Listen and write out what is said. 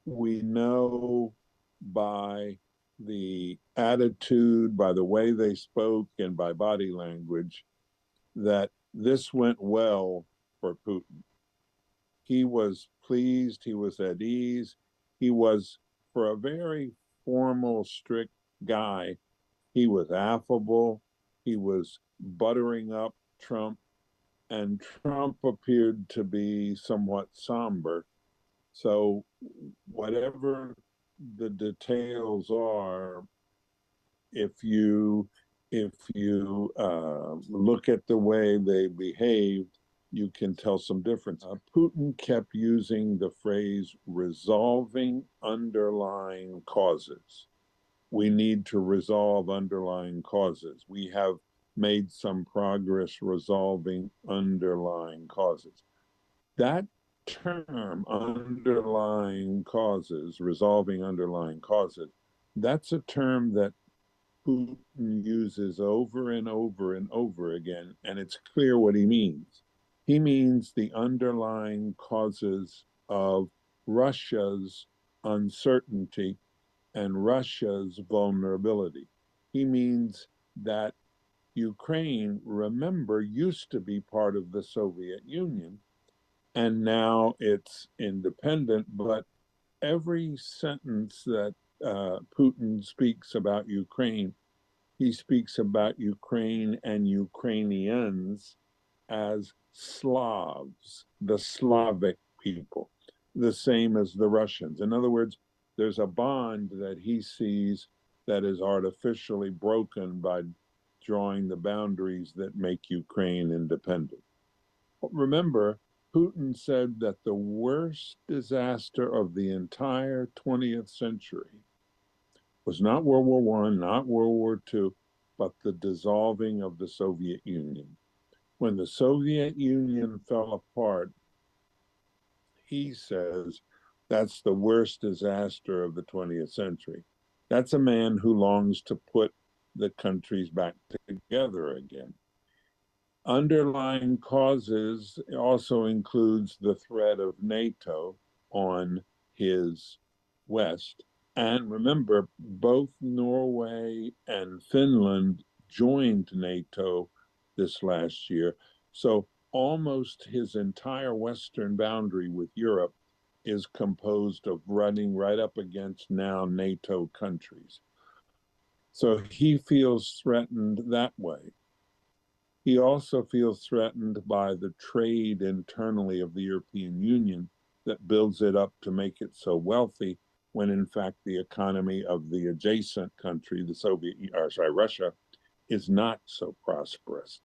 We know by the attitude, by the way they spoke, and by body language that this went well for Putin. He was pleased, he was at ease, he was, for a very formal, strict guy, he was affable, he was buttering up Trump, and Trump appeared to be somewhat somber. So, whatever the details are, if you look at the way they behaved, you can tell some difference. Putin kept using the phrase resolving underlying causes. We need to resolve underlying causes. We have made some progress resolving underlying causes. That term, underlying causes, resolving underlying causes, that's a term that Putin uses over and over and over again, and it's clear what he means. He means the underlying causes of Russia's uncertainty and Russia's vulnerability. He means that Ukraine, remember, used to be part of the Soviet Union, and now it's independent. But every sentence that Putin speaks about Ukraine, he speaks about Ukraine and Ukrainians as Slavs, the Slavic people, the same as the Russians. In other words, there's a bond that he sees that is artificially broken by drawing the boundaries that make Ukraine independent. Remember, Putin said that the worst disaster of the entire 20th century was not World War One, not World War Two, but the dissolving of the Soviet Union. When the Soviet Union fell apart, he says that's the worst disaster of the 20th century. That's a man who longs to put the countries back together again. Underlying causes also includes the threat of NATO on his west. And remember, both Norway and Finland joined NATO this last year. So almost his entire western boundary with Europe is composed of running right up against now NATO countries. So he feels threatened that way. He also feels threatened by the trade internally of the European Union that builds it up to make it so wealthy, when in fact the economy of the adjacent country, the Russia, is not so prosperous.